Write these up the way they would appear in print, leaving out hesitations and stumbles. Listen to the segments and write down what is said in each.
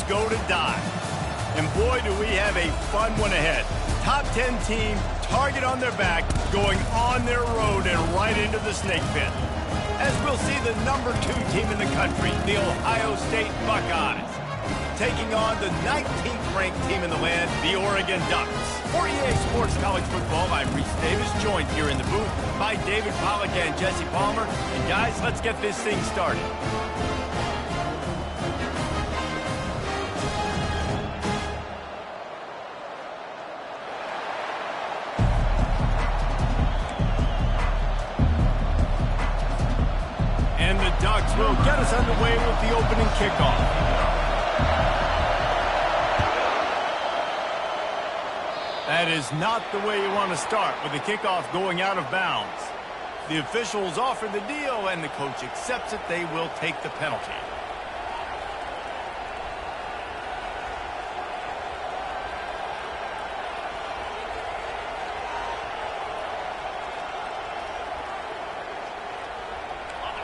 go to die. And boy, do we have a fun one ahead. Top 10 team, target on their back, going on their road and right into the snake pit. As we'll see the #2 team in the country, the Ohio State Buckeyes, taking on the 19th ranked team in the land, the Oregon Ducks. For EA Sports College Football, I'm Reese Davis, joined here in the booth by David Pollack and Jesse Palmer. And guys, let's get this thing started. And the Ducks will get us underway with the opening kickoff. That is not the way you want to start, with the kickoff going out of bounds. The officials offer the deal, and the coach accepts it. They will take the penalty.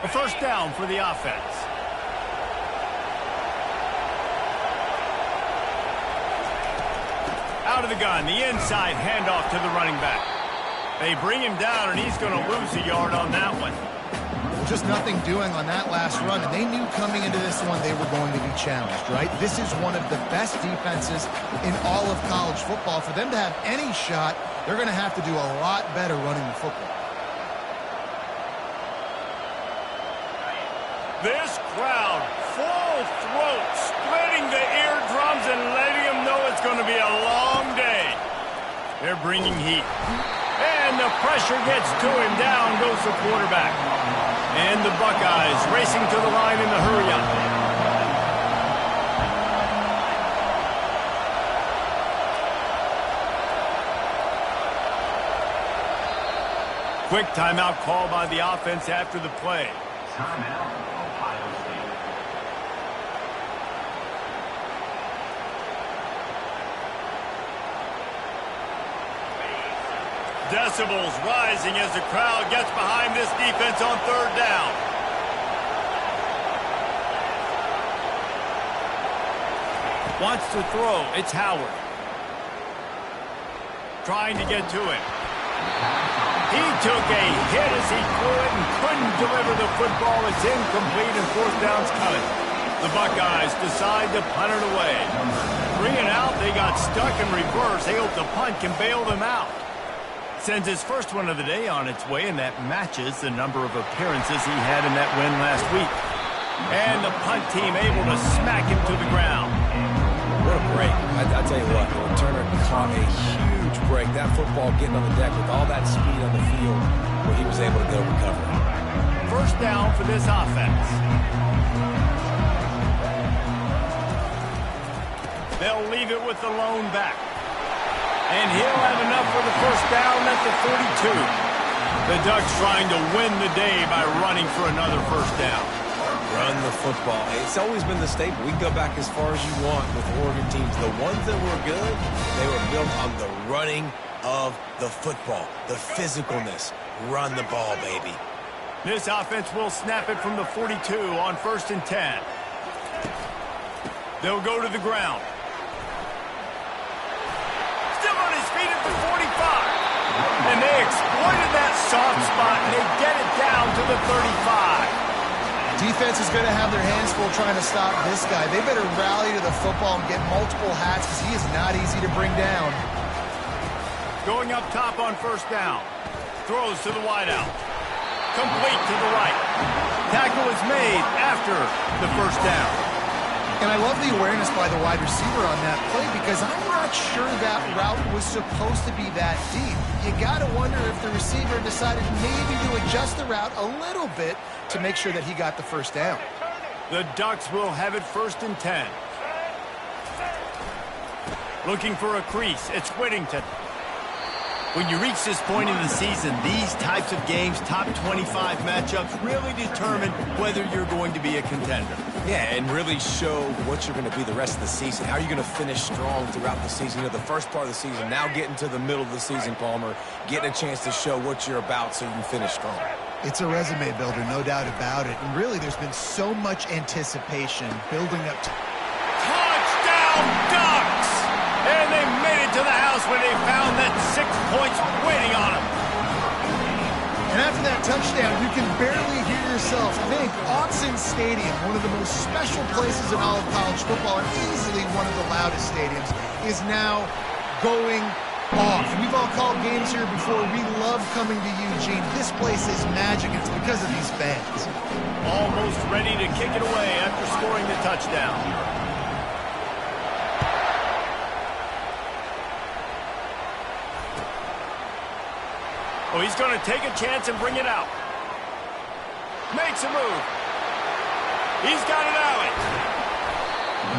A first down for the offense. Out of the gun, the inside handoff to the running back. They bring him down, and he's going to lose a yard on that one. Well, just nothing doing on that last run, and they knew coming into this one they were going to be challenged, right? This is one of the best defenses in all of college football. For them to have any shot, they're going to have to do a lot better running the football. This crowd, full throat, splitting the eardrums and letting them know it's going to be a long day. They're bringing heat. And the pressure gets to him. Down goes the quarterback. And the Buckeyes racing to the line in the hurry-up. Quick timeout call by the offense after the play. Timeout. Decibels rising as the crowd gets behind this defense on third down. Wants to throw. It's Howard. Trying to get to him. He took a hit as he threw it and couldn't deliver the football. It's incomplete and fourth down's coming. The Buckeyes decide to punt it away. Bring it out. They got stuck in reverse. They hope the punt can bail them out. Sends his first one of the day on its way, and that matches the number of appearances he had in that win last week. And the punt team able to smack him to the ground. What a break. I tell you what, the returner caught a huge break. That football getting on the deck with all that speed on the field where he was able to go recover. First down for this offense. They'll leave it with the lone back. And he'll have enough for the first down at the 42. The Ducks trying to win the day by running for another first down. Run the football. It's always been the staple. We can go back as far as you want with Oregon teams. The ones that were good, they were built on the running of the football, the physicalness. Run the ball, baby. This offense will snap it from the 42 on 1st and 10. They'll go to the ground. Feet at the 45. And they exploited that soft spot, and they get it down to the 35. Defense is going to have their hands full trying to stop this guy. They better rally to the football and get multiple hats because he is not easy to bring down. Going up top on first down. Throws to the wideout. Complete to the right. Tackle is made after the first down. And I love the awareness by the wide receiver on that play because I'm not sure that route was supposed to be that deep. You got to wonder if the receiver decided maybe to adjust the route a little bit to make sure that he got the first down. The Ducks will have it 1st and 10. Looking for a crease. It's Whittington. When you reach this point in the season, these types of games, top 25 matchups, really determine whether you're going to be a contender. Yeah, and really show what you're going to be the rest of the season. How are you going to finish strong throughout the season? You know, the first part of the season, now getting to the middle of the season, Palmer, getting a chance to show what you're about so you can finish strong. It's a resume builder, no doubt about it. And really, there's been so much anticipation building up to... Touchdown! to the house when they found that 6 points waiting on them. And after that touchdown, you can barely hear yourself think. Autzen Stadium, one of the most special places in all of college football, and easily one of the loudest stadiums, is now going off. We've all called games here before. We love coming to Eugene. This place is magic. It's because of these fans. Almost ready to kick it away after scoring the touchdown. Oh, he's going to take a chance and bring it out. Makes a move. He's got it out.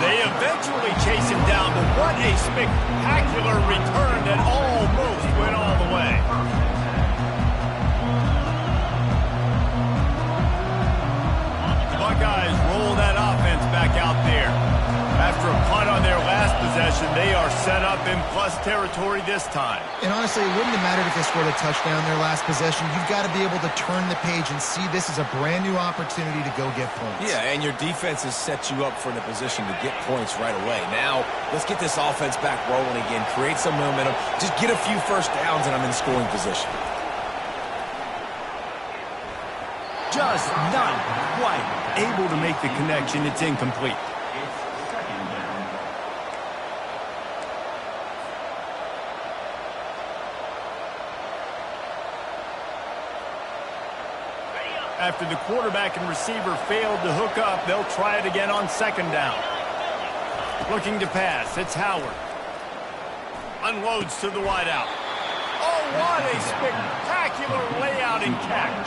They eventually chase him down, but what a spectacular return that almost went all the way. The Buckeyes roll that offense back out there. After a punt on their last possession, they are set up in plus territory this time. And honestly, it wouldn't have mattered if they scored a touchdown their last possession. You've got to be able to turn the page and see this as a brand new opportunity to go get points. Yeah, and your defense has set you up for in a position to get points right away. Now, let's get this offense back rolling again, create some momentum, just get a few first downs, and I'm in scoring position. Just not quite able to make the connection. It's incomplete. After the quarterback and receiver failed to hook up, they'll try it again on second down. Looking to pass, it's Howard. Unloads to the wideout. Oh, what a spectacular layout and catch.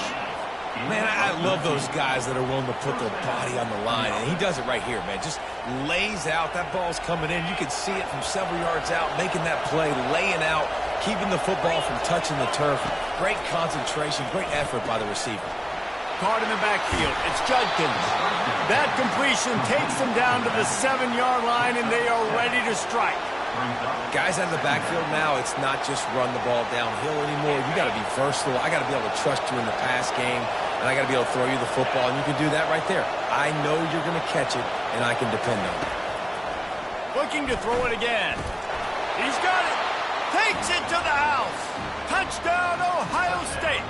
Man, I love those guys that are willing to put their body on the line, and he does it right here, man. Just lays out. That ball's coming in. You can see it from several yards out, making that play, laying out, keeping the football from touching the turf. Great concentration, great effort by the receiver. Caught in the backfield. It's Judkins. That completion takes them down to the 7-yard line, and they are ready to strike. Guys out of the backfield now, it's not just run the ball downhill anymore. You got to be versatile. I got to be able to trust you in the pass game, and I got to be able to throw you the football, and you can do that right there. I know you're going to catch it, and I can depend on it. Looking to throw it again. He's got it. Takes it to the house. Touchdown, Ohio State.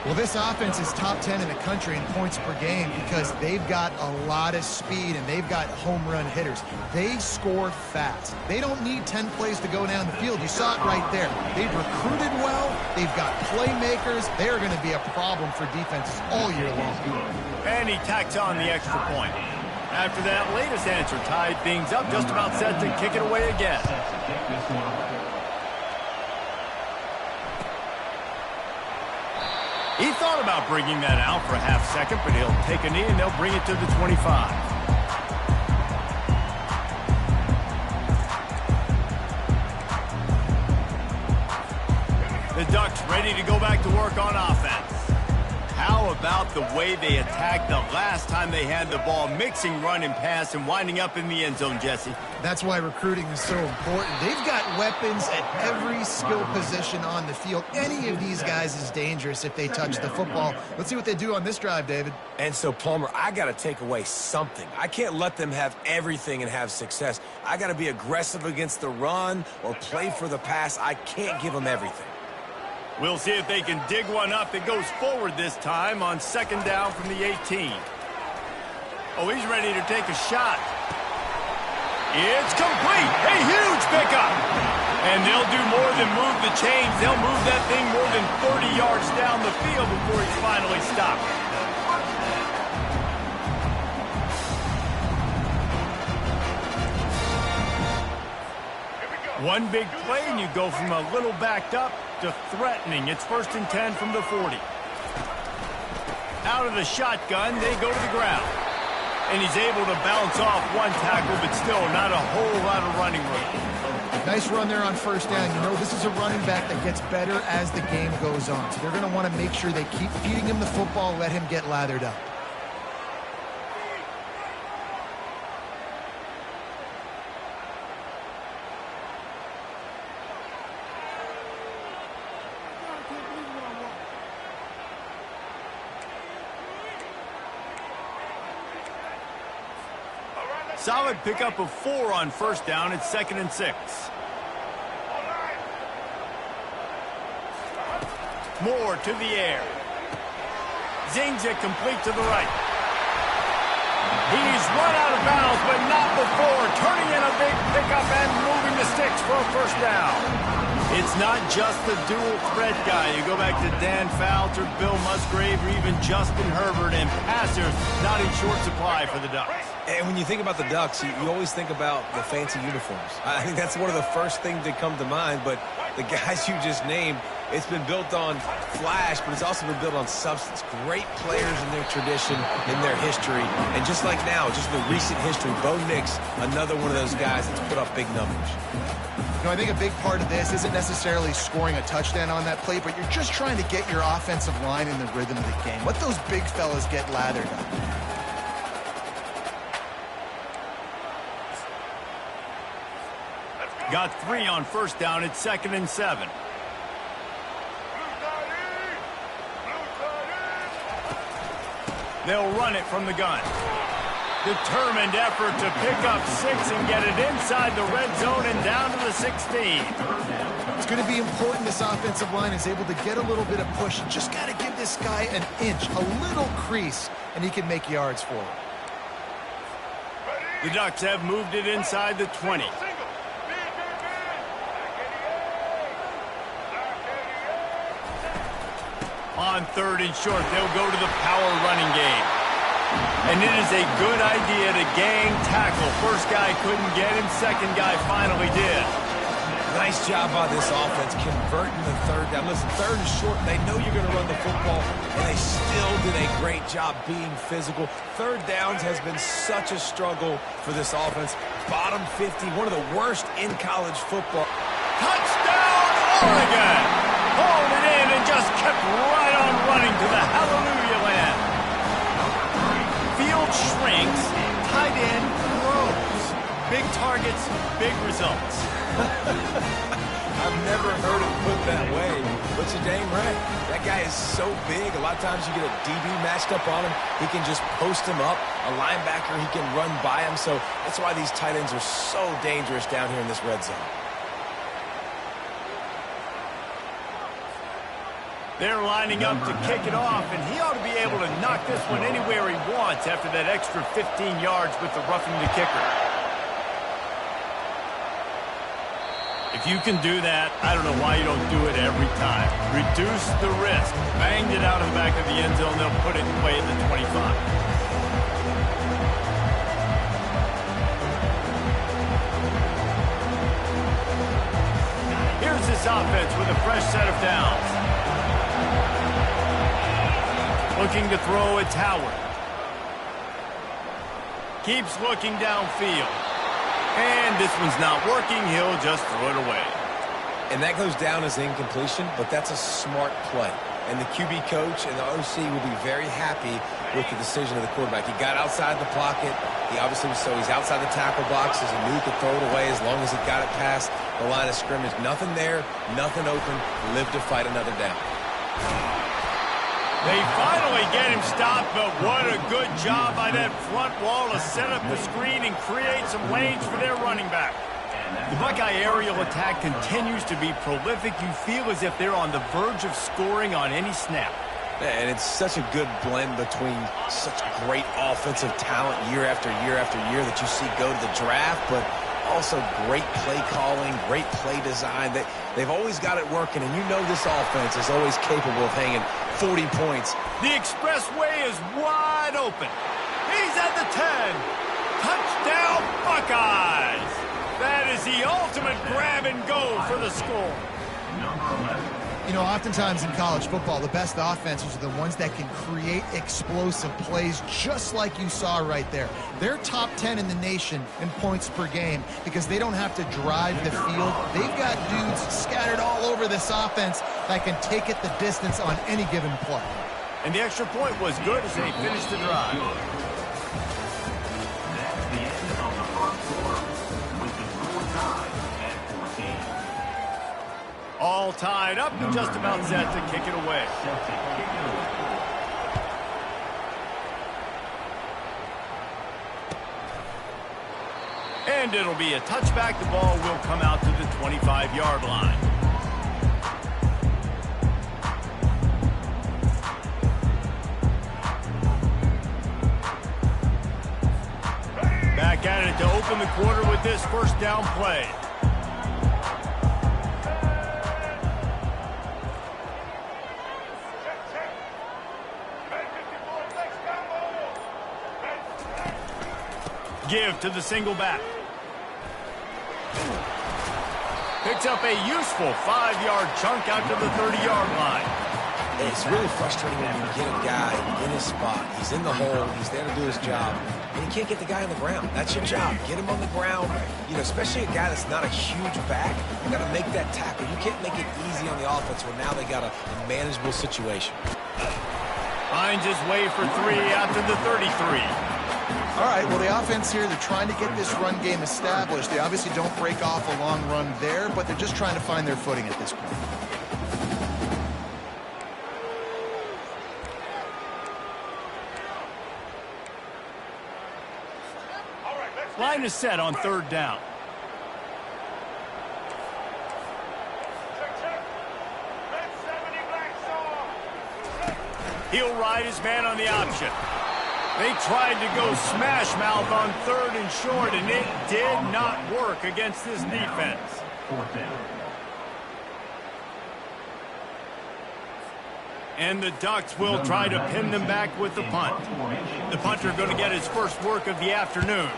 Well, this offense is top 10 in the country in points per game because they've got a lot of speed and they've got home run hitters. They score fast. They don't need 10 plays to go down the field. You saw it right there. They've recruited well. They've got playmakers. They're going to be a problem for defenses all year long. And he tacks on the extra point. After that latest answer tied things up, just about set to kick it away again. He thought about bringing that out for a half second, but he'll take a knee and they'll bring it to the 25. The Ducks ready to go back to work on offense. How about the way they attacked the last time they had the ball, mixing run and pass and winding up in the end zone, Jesse? That's why recruiting is so important. They've got weapons at every skill position on the field. Any of these guys is dangerous if they touch the football. Let's see what they do on this drive, David. And so, Palmer, I got to take away something. I can't let them have everything and have success. I got to be aggressive against the run or play for the pass. I can't give them everything. We'll see if they can dig one up that goes forward this time on second down from the 18. Oh, he's ready to take a shot. It's complete. A huge pickup. And they'll do more than move the chains. They'll move that thing more than 30 yards down the field before he's finally stopped. One big play, and you go from a little backed up to threatening. It's 1st and 10 from the 40. Out of the shotgun, they go to the ground. And he's able to bounce off one tackle, but still not a whole lot of running room. Nice run there on first down. You know, this is a running back that gets better as the game goes on. So they're going to want to make sure they keep feeding him the football, let him get lathered up. Solid pickup of 4 on first down. It's 2nd and 6. More to the air. Zings it complete to the right. He's run out of bounds, but not before turning in a big pickup and moving the sticks for a first down. It's not just the dual threat guy. You go back to Dan Fouts or Bill Musgrave or even Justin Herbert, and passers not in short supply for the Ducks. And when you think about the Ducks, you always think about the fancy uniforms. I think that's one of the first things that come to mind, but the guys you just named, it's been built on flash, but it's also been built on substance. Great players in their tradition, in their history, and just like now, just the recent history, Bo Nix, another one of those guys that's put up big numbers. You know, I think a big part of this isn't necessarily scoring a touchdown on that play, but you're just trying to get your offensive line in the rhythm of the game. Let those big fellas get lathered up. Got 3 on first down. It's 2nd and 7. They'll run it from the gun. Determined effort to pick up 6 and get it inside the red zone and down to the 16. It's going to be important this offensive line is able to get a little bit of push. Just got to give this guy an inch, a little crease, and he can make yards for it. The Ducks have moved it inside the 20. On 3rd and short, they'll go to the power running game. And it is a good idea to gang tackle. First guy couldn't get him, second guy finally did. Nice job by this offense converting the 3rd down. Listen, 3rd and short, they know you're going to run the football, and they still did a great job being physical. 3rd downs has been such a struggle for this offense. Bottom 50, one of the worst in college football. Touchdown, Oregon! Hauled it in and just kept right on running to the hallelujah land. Field shrinks, tight end grows. Big targets, big results. I've never heard it put that way, but you're dang right. That guy is so big. A lot of times you get a DB matched up on him. He can just post him up. A linebacker, he can run by him. So that's why these tight ends are so dangerous down here in this red zone. They're lining up to kick it off, and he ought to be able to knock this one anywhere he wants after that extra 15 yards with the roughing the kicker. If you can do that, I don't know why you don't do it every time. Reduce the risk. Banged it out of the back of the end zone. They'll put it in play at the 25. Here's this offense with a fresh set of downs. Looking to throw, it's Howard. Keeps looking downfield. And this one's not working. He'll just throw it away. And that goes down as incompletion, but that's a smart play. And the QB coach and the OC will be very happy with the decision of the quarterback. He got outside the pocket. He obviously was, so he's outside the tackle boxes and knew he could throw it away as long as he got it past the line of scrimmage. Nothing there, nothing open. Live to fight another down. They finally get him stopped, but what a good job by that front wall to set up the screen and create some lanes for their running back. The Buckeye aerial attack continues to be prolific. You feel as if they're on the verge of scoring on any snap. And it's such a good blend between such great offensive talent year after year after year that you see go to the draft, but also great play calling, great play design. They've always got it working, and you know this offense is always capable of hanging 40 points. The expressway is wide open. He's at the 10. Touchdown, Buckeyes! That is the ultimate grab and go for the score. You know, oftentimes in college football, the best offenses are the ones that can create explosive plays just like you saw right there. They're top 10 in the nation in points per game because they don't have to drive the field. They've got dudes scattered all over this offense that can take it the distance on any given play. And the extra point was good as they finished the drive. All tied up and just about set to kick it away. And it'll be a touchback. The ball will come out to the 25-yard line. to open the quarter with this first down play. Give to the single back. Picks up a useful 5-yard chunk out to the 30-yard line. It's really frustrating when you get a guy in his spot. He's in the hole. He's there to do his job. And you can't get the guy on the ground. That's your job. Get him on the ground. You know, especially a guy that's not a huge back. You got to make that tackle. You can't make it easy on the offense where now they got a manageable situation. Finds his way for 3 out to the 33. All right, well, the offense here, they're trying to get this run game established. They obviously don't break off a long run there, but they're just trying to find their footing at this point. Line is set on 3rd down. He'll ride his man on the option. They tried to go smash mouth on 3rd and short, and it did not work against this defense. 4th down. And the Ducks will try to pin them back with the punt. The punter going to get his first work of the afternoon.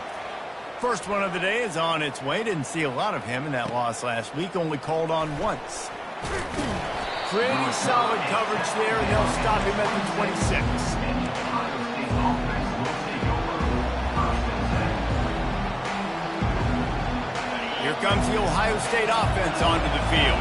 First one of the day is on its way. Didn't see a lot of him in that loss last week. Only called on once. Pretty solid coverage there, and they'll stop him at the 26. Here comes the Ohio State offense onto the field.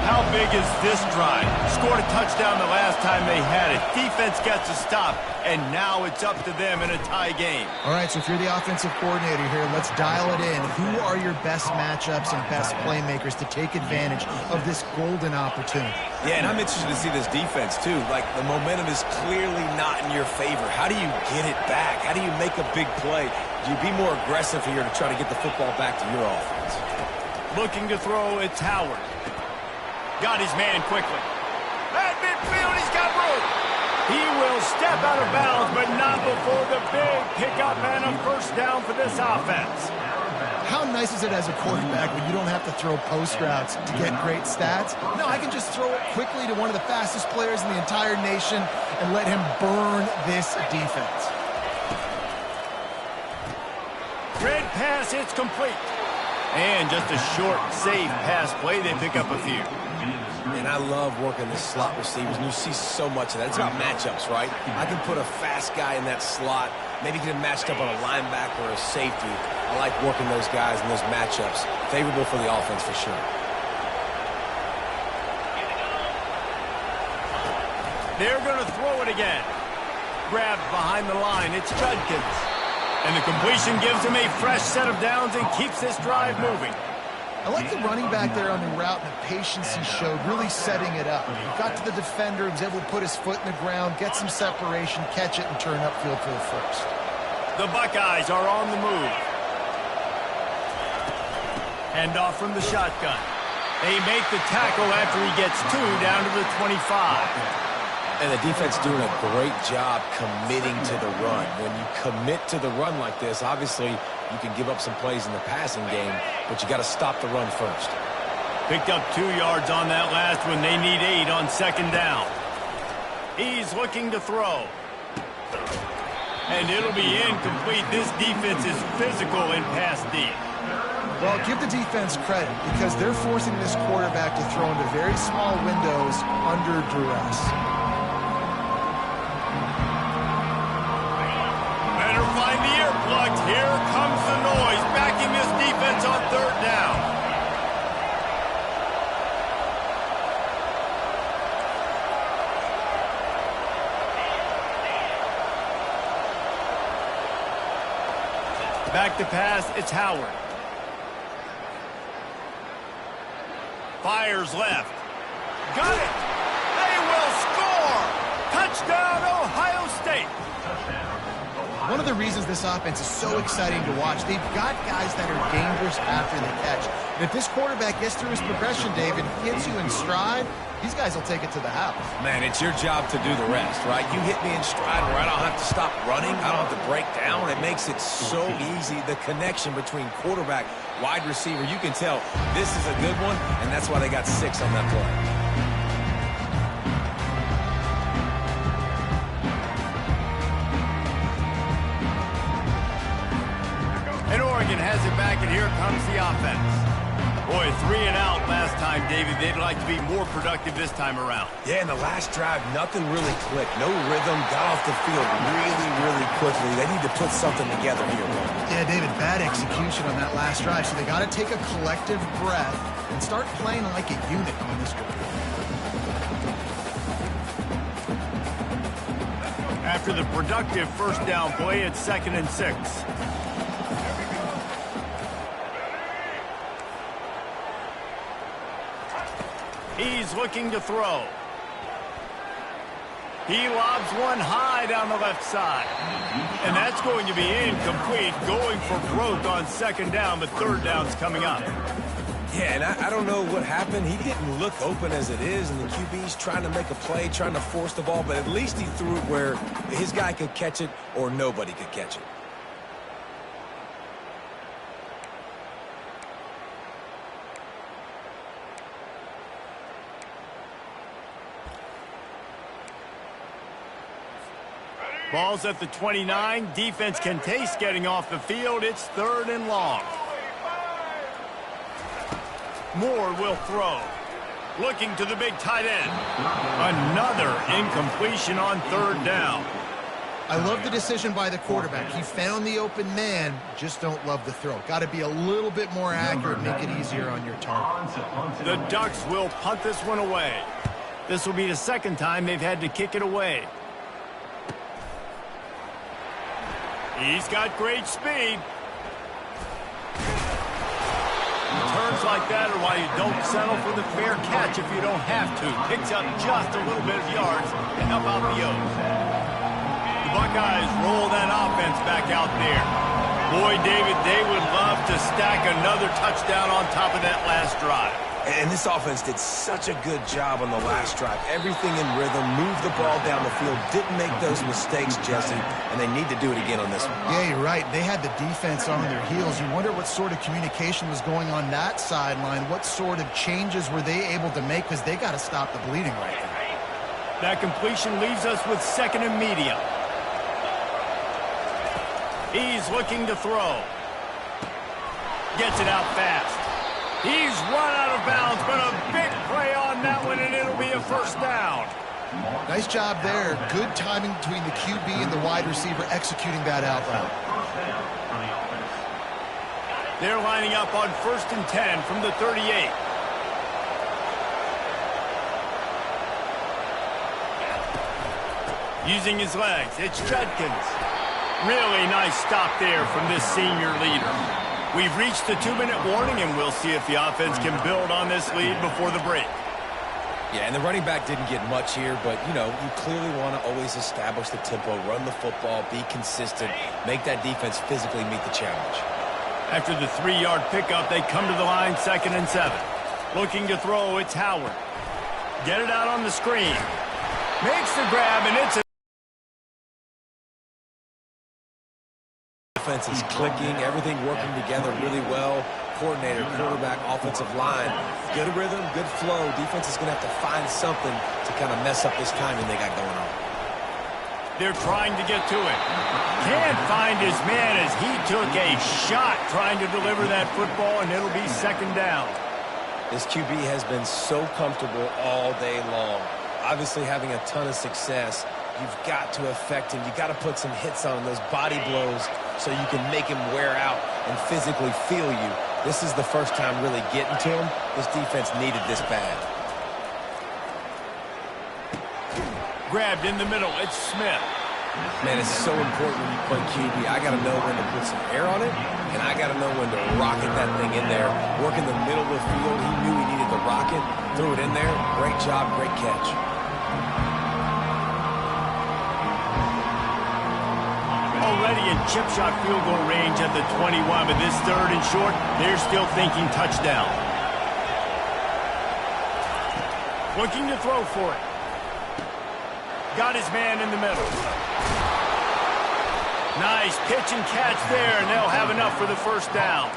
How big is this drive? Scored a touchdown the last time they had it. Defense gets a stop, and now it's up to them in a tie game. All right, so if you're the offensive coordinator here, let's dial it in. Who are your best matchups and best playmakers to take advantage of this golden opportunity? Yeah, and I'm interested to see this defense, too. Like, the momentum is clearly not in your favor. How do you get it back? How do you make a big play? Do you be more aggressive here to try to get the football back to your offense? Looking to throw, it's Howard. Got his man quickly. At midfield, he's got room. He will step out of bounds, but not before the big pickup and a first down for this offense. How nice is it as a quarterback when you don't have to throw post routes to get great stats? No, I can just throw it quickly to one of the fastest players in the entire nation and let him burn this defense. Red pass, it's complete. And just a short, safe pass play. They pick up a few. And I love working the slot receivers, and you see so much of that. It's about matchups, right? I can put a fast guy in that slot, maybe get him matched up on a linebacker or a safety. I like working those guys in those matchups. Favorable for the offense for sure. They're going to throw it again. Grabbed behind the line. It's Judkins. And the completion gives him a fresh set of downs and keeps this drive moving. I like the running back there on the route and the patience he showed, really setting it up. He got to the defender, was able to put his foot in the ground, get some separation, catch it, and turn upfield for the first. The Buckeyes are on the move. Hand off from the shotgun. They make the tackle after he gets 2 down to the 25. And the defense doing a great job committing to the run. When you commit to the run like this, obviously you can give up some plays in the passing game, but you got to stop the run first. Picked up 2 yards on that last one. They need 8 on 2nd down. He's looking to throw. And it'll be incomplete. This defense is physical in pass deep. Well, give the defense credit because they're forcing this quarterback to throw into very small windows under duress. Better find the earplugs. Here comes the noise, backing this defense on 3rd down. Back to pass, it's Howard. Fires left. Got it! They will score! Touchdown, Ohio State! One of the reasons this offense is so exciting to watch, they've got guys that are dangerous after the catch. And if this quarterback gets through his progression, Dave, and hits you in stride, these guys will take it to the house. Man, it's your job to do the rest, right? You hit me in stride where I don't have to stop running. I don't have to break down. It makes it so easy. The connection between quarterback, wide receiver, you can tell this is a good one, and that's why they got 6 on that play. And Oregon has it back, and here comes the offense. Boy, 3 and out last time, David. They'd like to be more productive this time around. Yeah, in the last drive, nothing really clicked. No rhythm, got off the field really quickly. They need to put something together here. Yeah, David, bad execution on that last drive, so they got to take a collective breath and start playing like a unit on this one. After the productive first down play, it's 2nd and 6. He's looking to throw. He lobs one high down the left side. And that's going to be incomplete, going for broke on 2nd down, but 3rd down's coming up. Yeah, and I don't know what happened. He didn't look open as it is, and the QB's trying to make a play, trying to force the ball, but at least he threw it where his guy could catch it or nobody could catch it. Ball's at the 29. Defense can taste getting off the field. It's 3rd and long. Moore will throw. Looking to the big tight end. Another incompletion on 3rd down. I love the decision by the quarterback. He found the open man, just don't love the throw. Got to be a little bit more accurate, make it easier on your target. The Ducks will punt this one away. This will be the 2nd time they've had to kick it away. He's got great speed. Turns like that are why you don't settle for the fair catch if you don't have to. Picks up just a little bit of yards to help out the O's. The Buckeyes roll that offense back out there. Boy, David, they would love to stack another touchdown on top of that last drive. And this offense did such a good job on the last drive. Everything in rhythm, moved the ball down the field, didn't make those mistakes, Jesse, and they need to do it again on this one. Yeah, you're right. They had the defense on their heels. You wonder what sort of communication was going on that sideline. What sort of changes were they able to make, because they got to stop the bleeding right now. That completion leaves us with 2nd and medium. He's looking to throw. Gets it out fast. He's run out of bounds, but a big play on that one, and it'll be a 1st down. Nice job there. Good timing between the QB and the wide receiver executing that out route. They're lining up on 1st and 10 from the 38. Using his legs, it's Judkins. Really nice stop there from this senior leader. We've reached the 2-minute warning, and we'll see if the offense can build on this lead before the break. Yeah, and the running back didn't get much here, but, you know, you clearly want to always establish the tempo, run the football, be consistent, make that defense physically meet the challenge. After the 3-yard pickup, they come to the line 2nd and 7. Looking to throw, it's Howard. Get it out on the screen. Makes the grab, and it's a Offense is clicking, everything working together really well. Coordinator, quarterback, offensive line. Good rhythm, good flow. Defense is going to have to find something to kind of mess up this timing they got going on. They're trying to get to it. Can't find his man as he took a shot trying to deliver that football, and it'll be 2nd down. This QB has been so comfortable all day long. Obviously having a ton of success. You've got to affect him. You've got to put some hits on him, those body blows, so you can make him wear out and physically feel you. This is the first time really getting to him. This defense needed this bad. Grabbed in the middle. It's Smith. Man, it's so important when you play QB. I got to know when to put some air on it, and I got to know when to rocket that thing in there. Work in the middle of the field. He knew he needed the rocket. Threw it in there. Great job, great catch. plenty in chip shot field goal range at the 21, but this third and short, they're still thinking touchdown. Looking to throw for it. Got his man in the middle. Nice pitch and catch there, and they'll have enough for the first down.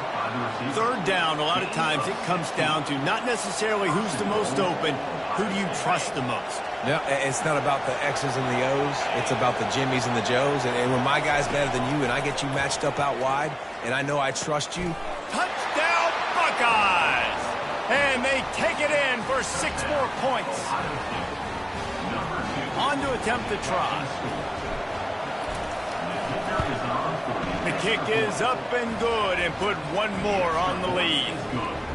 Third down, a lot of times it comes down to not necessarily who's the most open, who do you trust the most? No, it's not about the X's and the O's. It's about the Jimmys and the Joes. And when my guy's better than you and I get you matched up out wide, and I know I trust you. Touchdown, Buckeyes! And they take it in for 6 more points. On to attempt the try. The kick is up and good and put one more on the lead.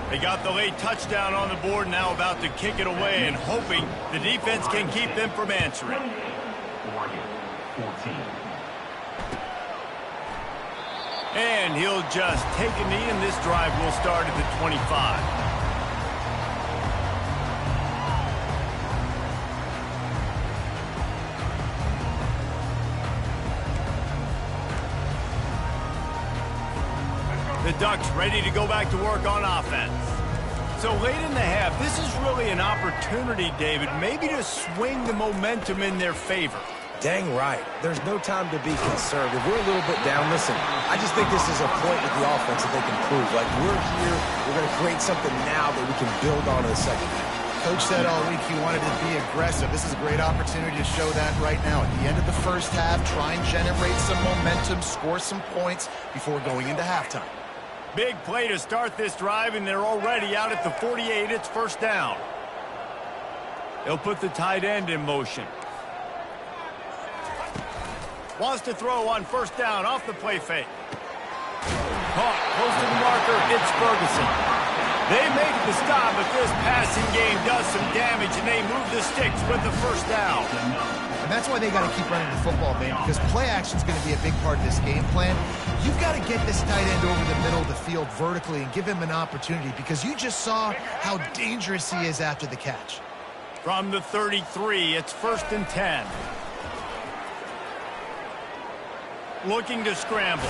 They got the late touchdown on the board, now about to kick it away and hoping the defense can keep them from answering. And he'll just take a knee, and this drive will start at the 25. The Ducks ready to go back to work on offense. So late in the half, this is really an opportunity, David, maybe to swing the momentum in their favor. Dang right. There's no time to be concerned. If we're a little bit down, listen, I just think this is a point with the offense that they can prove. Like, we're here, we're going to create something now that we can build on in the second half. Coach said all week he wanted to be aggressive. This is a great opportunity to show that right now. At the end of the first half, try and generate some momentum, score some points before going into halftime. Big play to start this drive, and they're already out at the 48. It's first down. They'll put the tight end in motion. Wants to throw on first down off the play fake. Caught close to the marker. It's Ferguson. They make the stop, but this passing game does some damage, and they move the sticks with the first down. And that's why they got to keep running the football, man, because play action is going to be a big part of this game plan. You've got to get this tight end over the middle of the field vertically and give him an opportunity, because you just saw how dangerous he is after the catch. From the 33, it's first and 10. Looking to scramble.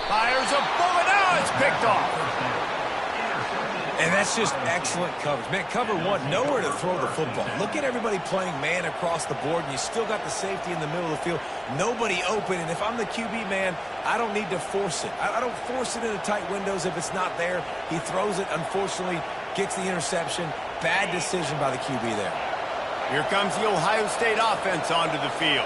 Fires a bullet out. It's picked off. And that's just excellent coverage. Man, cover one, nowhere to throw the football. Look at everybody playing man across the board, and you still got the safety in the middle of the field. Nobody open, and if I'm the QB, man, I don't need to force it. I don't force it into tight windows if it's not there. He throws it, unfortunately, gets the interception. Bad decision by the QB there. Here comes the Ohio State offense onto the field.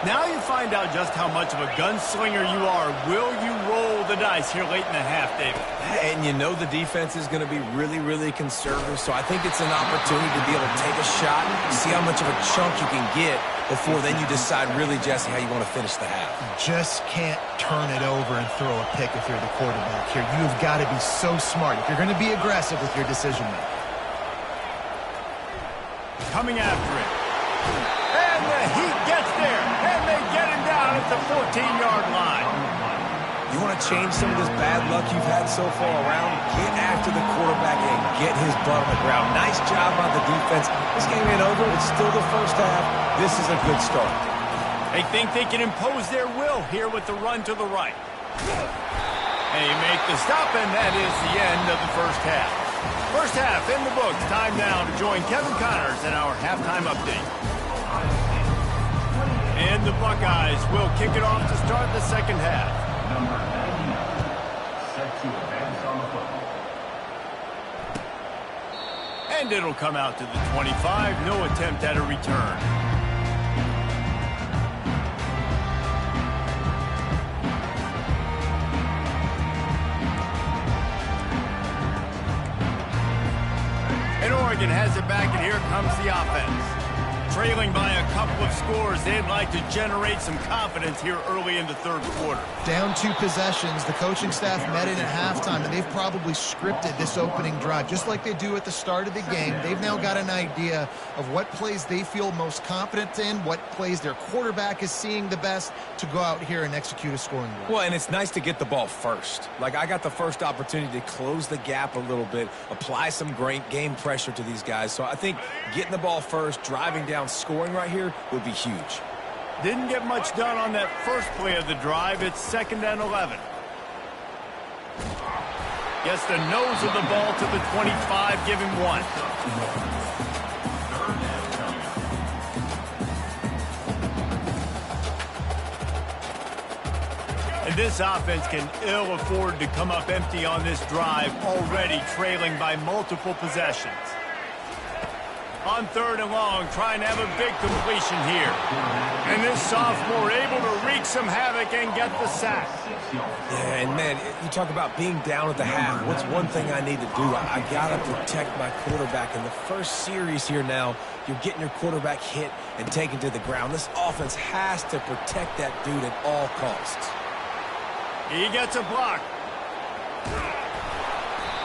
Now you find out just how much of a gunslinger you are. Will you roll the dice here late in the half, David? And you know the defense is going to be really, really conservative, so I think it's an opportunity to be able to take a shot, see how much of a chunk you can get before then you decide really, Jesse, how you want to finish the half. Just can't turn it over and throw a pick if you're the quarterback here. You've got to be so smart if you're going to be aggressive with your decision making. Coming after it. And the Heat gets there, and they get him down at the 14-yard line. You want to change some of this bad luck you've had so far around? Get after the quarterback and get his butt on the ground. Nice job by the defense. This game ain't over. It's still the first half. This is a good start. They think they can impose their will here with the run to the right. They make the stop, and that is the end of the first half. First half in the books. Time now to join Kevin Connors in our halftime update. And the Buckeyes will kick it off to start the second half. Number 99, set to advance on the football. And it'll come out to the 25. No attempt at a return. And Oregon has it back, and here comes the offense. Trailing by a couple of scores, they'd like to generate some confidence here early in the third quarter. Down 2 possessions, the coaching staff met in at halftime, and they've probably scripted this opening drive, just like they do at the start of the game. They've now got an idea of what plays they feel most confident in, what plays their quarterback is seeing the best to go out here and execute a scoring drive. Well, and it's nice to get the ball first. Like, I got the first opportunity to close the gap a little bit, apply some great game pressure to these guys. So I think getting the ball first, driving down, scoring right here would be huge. Didn't get much done on that first play of the drive. It's 2nd and 11. Gets the nose of the ball to the 25, give him 1. And this offense can ill afford to come up empty on this drive, already trailing by multiple possessions. On 3rd and long, trying to have a big completion here. And this sophomore able to wreak some havoc and get the sack. Yeah, and man, you talk about being down at the half. What's one thing I need to do? I got to protect my quarterback. In the first series here now, you're getting your quarterback hit and taken to the ground. This offense has to protect that dude at all costs. He gets a block.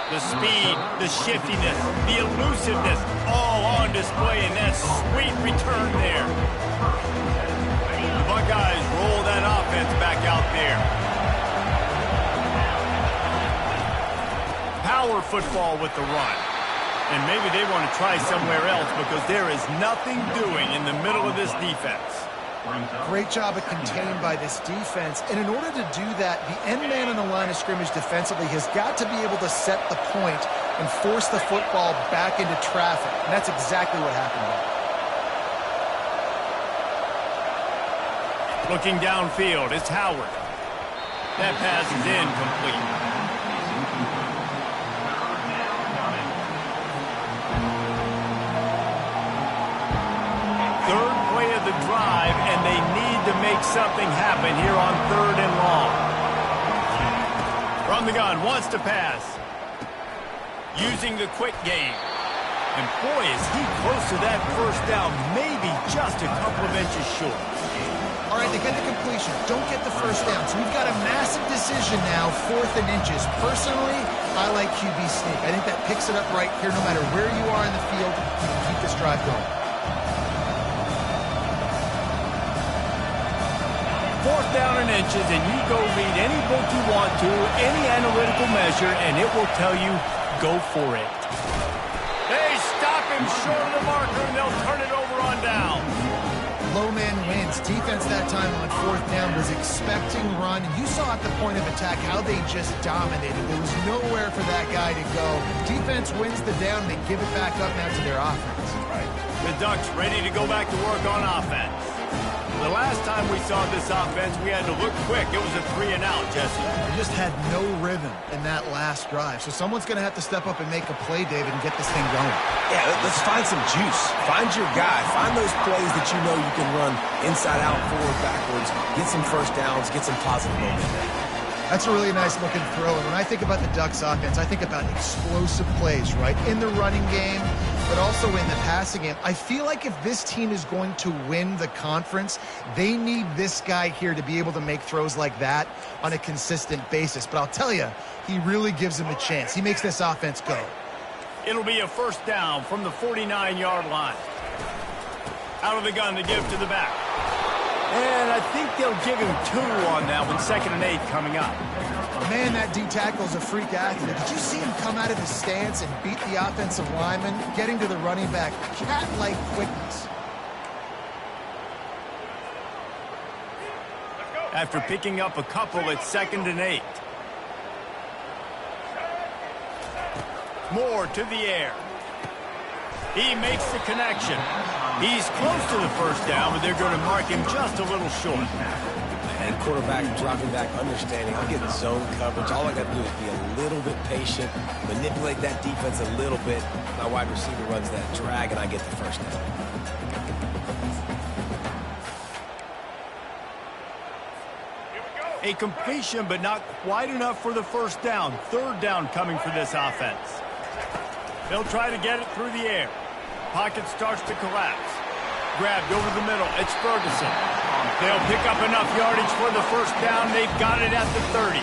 The speed, the shiftiness, the elusiveness, all on display in that sweet return there. The Buckeyes roll that offense back out there. Power football with the run. And maybe they want to try somewhere else because there is nothing doing in the middle of this defense. Great job of contained by this defense. And in order to do that, the end man on the line of scrimmage defensively has got to be able to set the point and force the football back into traffic. And that's exactly what happened there. Looking downfield, it's Howard. That pass is incomplete. Third play of the drive, and they need to make something happen here on 3rd and long. From the gun, wants to pass. Using the quick game. And boy, is he close to that first down, maybe just a couple of inches short. All right, they get the completion. Don't get the first down. So we've got a massive decision now, 4th and inches. Personally, I like QB sneak. I think that picks it up right here. No matter where you are in the field, you can keep this drive going. 4th down and inches, and you go read any book you want to, any analytical measure, and it will tell you, go for it. They stop him short of the marker, and they'll turn it over on down. Low man wins. Defense that time on 4th down was expecting run. And you saw at the point of attack how they just dominated. There was nowhere for that guy to go. Defense wins the down. They give it back up now to their offense. The Ducks ready to go back to work on offense. The last time we saw this offense, we had to look quick. It was a 3-and-out, Jesse. They just had no rhythm in that last drive. So someone's going to have to step up and make a play, David, and get this thing going. Yeah, let's find some juice. Find your guy. Find those plays that you know you can run inside out, forward, backwards. Get some first downs. Get some positive momentum. That's a really nice looking throw. And when I think about the Ducks offense, I think about explosive plays, right? In the running game, but also in the passing game. I feel like if this team is going to win the conference, they need this guy here to be able to make throws like that on a consistent basis. But I'll tell you, he really gives them a chance. He makes this offense go. It'll be a first down from the 49-yard line. Out of the gun to give to the back. And I think they'll give him 2 on that one, 2nd and 8 coming up. Man, that D-tackle's a freak athlete. Did you see him come out of his stance and beat the offensive lineman, getting to the running back? Cat-like quickness. After picking up a couple, it's 2nd and 8. Moore to the air. He makes the connection. He's close to the first down, but they're going to mark him just a little short. And quarterback dropping back, understanding, I'm getting zone coverage. All I got to do is be a little bit patient, manipulate that defense a little bit. My wide receiver runs that drag, and I get the first down. A completion, but not quite enough for the first down. 3rd down coming for this offense. They'll try to get it through the air. Pocket starts to collapse. Grabbed over the middle. It's Ferguson. They'll pick up enough yardage for the first down. They've got it at the 30.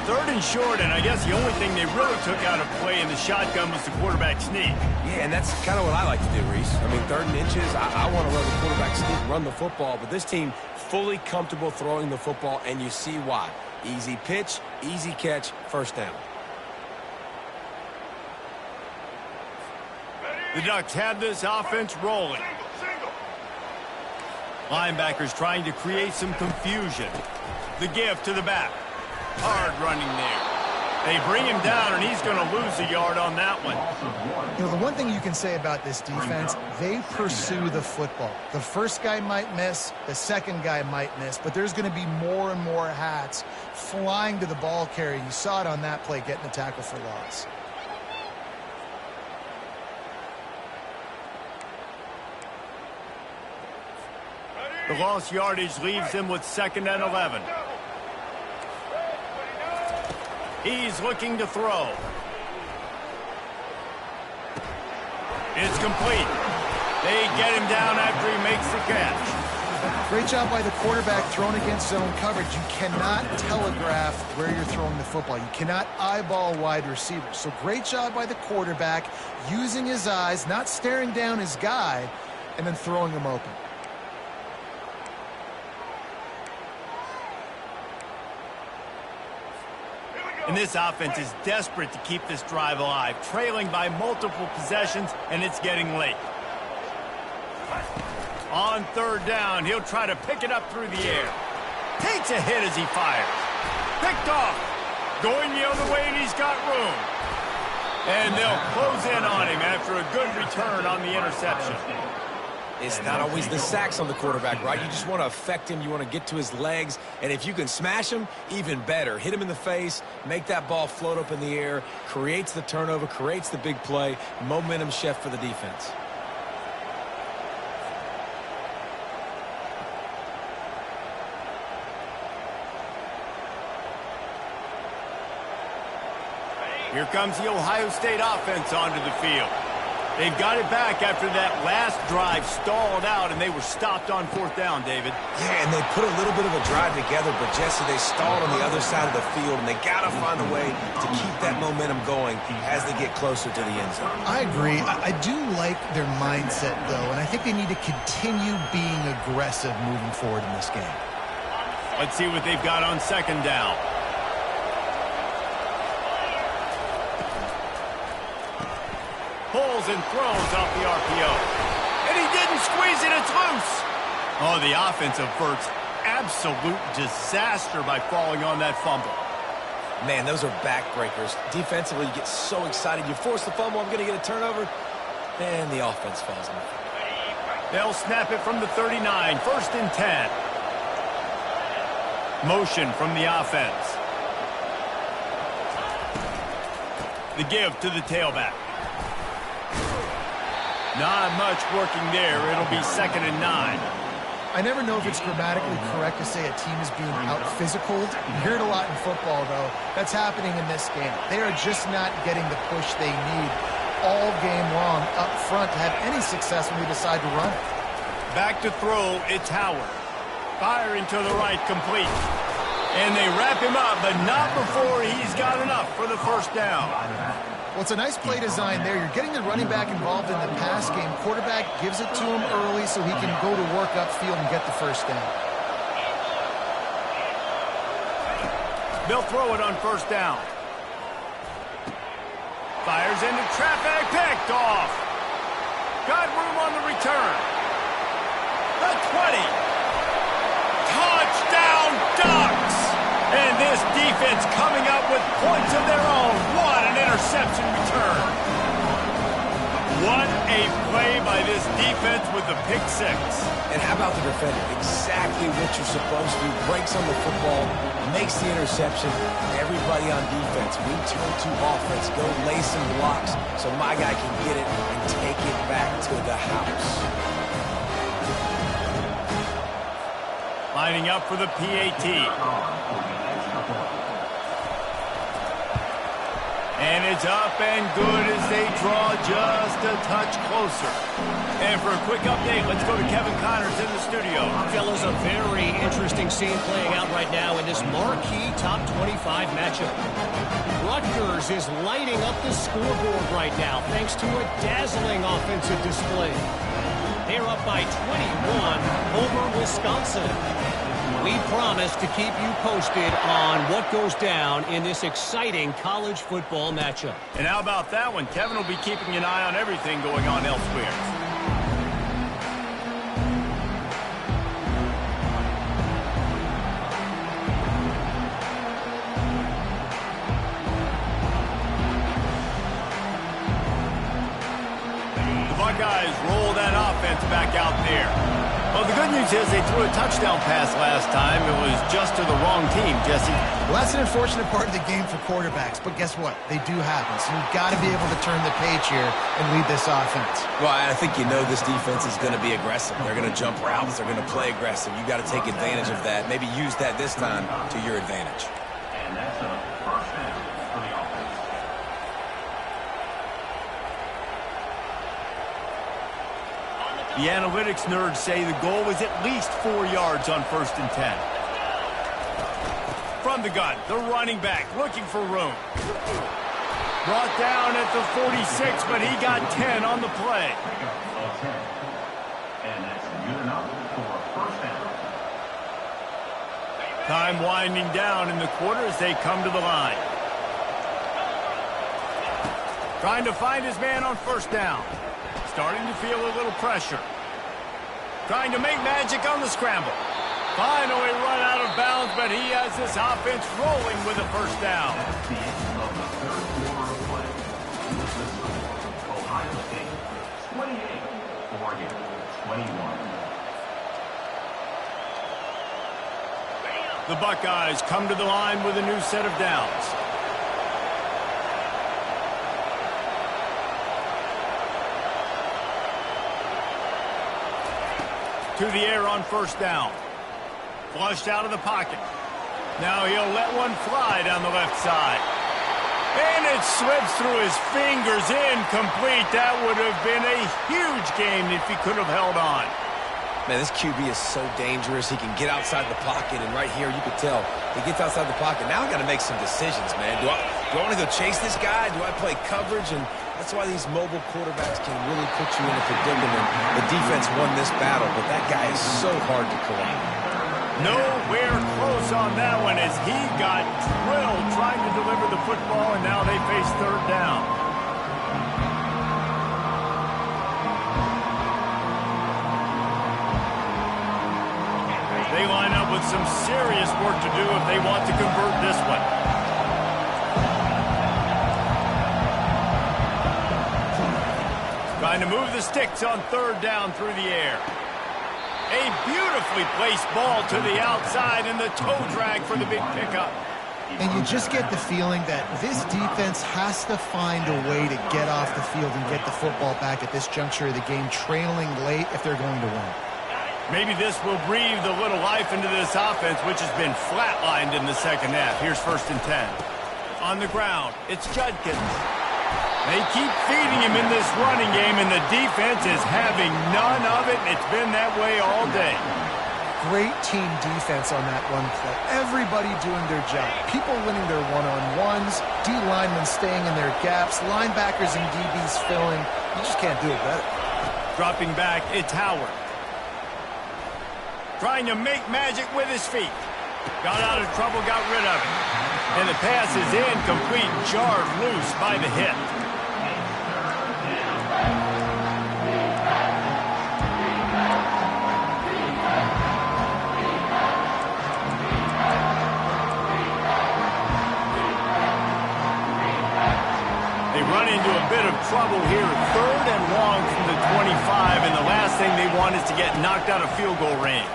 3rd and short, and I guess the only thing they really took out of play in the shotgun was the quarterback sneak. Yeah, and that's kind of what I like to do, Reese. I mean, 3rd and inches, I want to run the quarterback sneak, run the football, but this team fully comfortable throwing the football, and you see why. Easy pitch, easy catch, first down. The Ducks have this offense rolling. Linebackers trying to create some confusion. The give to the back. Hard running there. They bring him down, and he's going to lose a yard on that one. You know, the one thing you can say about this defense, they pursue the football. The first guy might miss, the second guy might miss, but there's going to be more and more hats flying to the ball carrier. You saw it on that play, getting the tackle for loss. The lost yardage leaves him with 2nd and 11. He's looking to throw. It's complete. They get him down after he makes the catch. Great job by the quarterback throwing against zone coverage. You cannot telegraph where you're throwing the football. You cannot eyeball wide receivers. So great job by the quarterback using his eyes, not staring down his guy, and then throwing him open. And this offense is desperate to keep this drive alive, trailing by multiple possessions, and it's getting late. On 3rd down, he'll try to pick it up through the air. Takes a hit as he fires. Picked off. Going the other way, and he's got room. And they'll close in on him after a good return on the interception. It's not always the sacks on the quarterback, right? You just want to affect him. You want to get to his legs. And if you can smash him, even better. Hit him in the face, make that ball float up in the air, creates the turnover, creates the big play, momentum shift for the defense. Here comes the Ohio State offense onto the field. They've got it back after that last drive stalled out, and they were stopped on 4th down, David. Yeah, and they put a little bit of a drive together, but Jesse, they stalled on the other side of the field, and they got to find a way to keep that momentum going as they get closer to the end zone. I agree. I do like their mindset, though, and I think they need to continue being aggressive moving forward in this game. Let's see what they've got on 2nd down. Pulls and throws off the RPO. And he didn't squeeze it, it's loose. Oh, the offense averts absolute disaster by falling on that fumble. Man, those are backbreakers. Defensively, you get so excited. You force the fumble, I'm going to get a turnover, and the offense falls on it. They'll snap it from the 39, 1st and 10. Motion from the offense. The give to the tailback. Not much working there. It'll be 2nd and 9. I never know if it's grammatically correct to say a team is being out-physicaled. You hear it a lot in football, though. That's happening in this game. They are just not getting the push they need all game long up front to have any success when they decide to run it. Back to throw, it's Howard. Firing to the right, complete. And they wrap him up, but not before he's got enough for the 1st down. Well, it's a nice play design there. You're getting the running back involved in the pass game. Quarterback gives it to him early so he can go to work upfield and get the 1st down. They'll throw it on 1st down. Fires into traffic, picked off. Got room on the return. The 20. Touchdown, Ducks! And this defense coming up with points of their own. What an interception return. What a play by this defense with the pick 6. And how about the defender? Exactly what you're supposed to do. Breaks on the football, makes the interception. Everybody on defense, we turn to offense. Go lay some blocks so my guy can get it and take it back to the house. Lining up for the PAT. And it's up and good as they draw just a touch closer. And for a quick update, let's go to Kevin Connors in the studio. Fellas, a very interesting scene playing out right now in this marquee top 25 matchup. Rutgers is lighting up the scoreboard right now thanks to a dazzling offensive display. They're up by 21 over Wisconsin. We promise to keep you posted on what goes down in this exciting college football matchup. And how about that one? Kevin will be keeping an eye on everything going on elsewhere. Buckeyes roll that offense back out there. Well, the good news is they threw a touchdown pass last time. It was just to the wrong team, Jesse. Well, that's an unfortunate part of the game for quarterbacks, but guess what? They do happen, so you've got to be able to turn the page here and lead this offense. Well, I think you know this defense is going to be aggressive. They're going to jump routes. They're going to play aggressive. You've got to take advantage of that. Maybe use that this time to your advantage. And that's a first down for the offense. The analytics nerds say the goal was at least 4 yards on 1st and 10. From the gun, the running back looking for room. Brought down at the 46, but he got 10 on the play. And that's good enough for a first down. Time winding down in the quarter as they come to the line. Trying to find his man on 1st down. Starting to feel a little pressure. Trying to make magic on the scramble. Finally run out of bounds, but he has this offense rolling with a 1st down. That's the end of the third quarter of play. This is Ohio State 28, Oregon 21. The Buckeyes come to the line with a new set of downs. To the air on 1st down. Flushed out of the pocket. Now he'll let one fly down the left side. And it slips through his fingers, incomplete. That would have been a huge game if he could have held on. Man, this QB is so dangerous. He can get outside the pocket, and right here you can tell he gets outside the pocket. Now I got to make some decisions, man. Do I want to go chase this guy? Do I play coverage? And that's why these mobile quarterbacks can really put you in a predicament. The defense won this battle, but that guy is so hard to corral. Nowhere close on that one as he got drilled trying to deliver the football, and now they face 3rd down. They line up with some serious work to do if they want to convert this one. Trying to move the sticks on 3rd down through the air. A beautifully placed ball to the outside and the toe drag for the big pickup. And you just get the feeling that this defense has to find a way to get off the field and get the football back at this juncture of the game, trailing late if they're going to win. Maybe this will breathe a little life into this offense, which has been flatlined in the 2nd half. Here's 1st and 10. On the ground, it's Judkins. They keep feeding him in this running game, and the defense is having none of it, and it's been that way all day. Great team defense on that run play. Everybody doing their job. People winning their one-on-ones, D linemen staying in their gaps, linebackers and DBs filling. You just can't do it better. Dropping back, it's Howard. Trying to make magic with his feet. Got out of trouble, got rid of it. And the pass is incomplete, jarred loose by the hit. They run into a bit of trouble here. 3rd and long from the 25, and the last thing they want is to get knocked out of field goal range.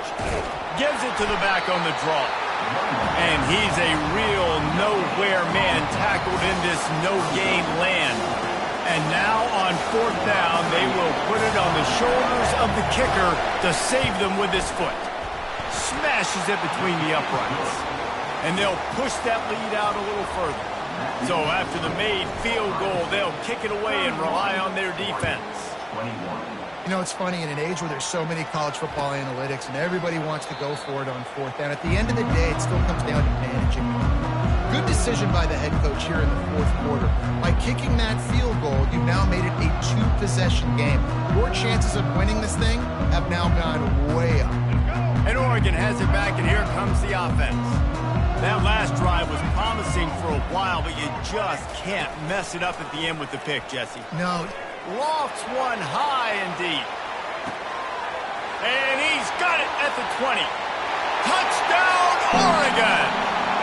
Gives it to the back on the draw. And he's a real nowhere man tackled in this no-game land. And now on 4th down, they will put it on the shoulders of the kicker to save them with his foot. Smashes it between the uprights. And they'll push that lead out a little further. So after the made field goal, they'll kick it away and rely on their defense. 21. You know, it's funny, in an age where there's so many college football analytics and everybody wants to go for it on 4th down, at the end of the day, it still comes down to managing. Good decision by the head coach here in the 4th quarter. By kicking that field goal, you've now made it a 2-possession game. Your chances of winning this thing have now gone way up. And Oregon has it back, and here comes the offense. That last drive was promising for a while, but you just can't mess it up at the end with the pick, Jesse. No. Lofts one high and deep. And he's got it at the 20. Touchdown, Oregon!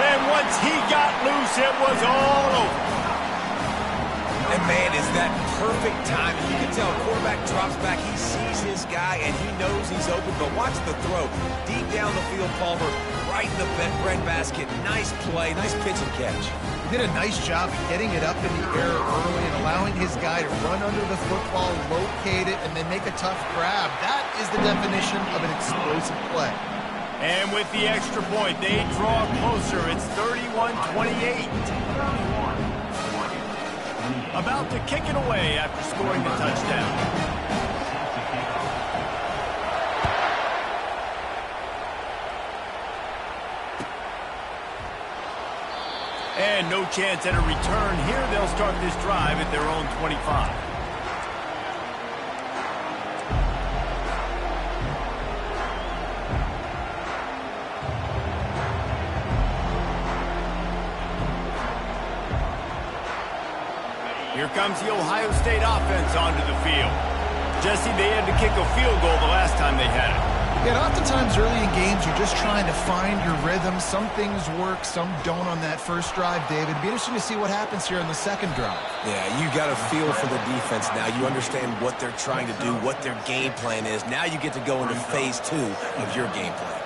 And once he got loose, it was all over. And man, It's that perfect time. You can tell quarterback drops back. He sees his guy, and he knows he's open. But watch the throw. Deep down the field, Palmer, right in the breadbasket. Nice play, nice pitch and catch. He did a nice job of getting it up in the air early and allowing his guy to run under the football, locate it, and then make a tough grab. That is the definition of an explosive play. And with the extra point, they draw closer. It's 31-28. About to kick it away after scoring the touchdown. And no chance at a return here. They'll start this drive at their own 25. Here comes the Ohio State offense onto the field. Jesse, they had to kick a field goal the last time they had it. Yeah, oftentimes early in games, you're just trying to find your rhythm. Some things work, some don't on that first drive, David. It'd be interesting to see what happens here on the second drive. Yeah, you got a feel for the defense now. You understand what they're trying to do, what their game plan is. Now you get to go into phase 2 of your game plan.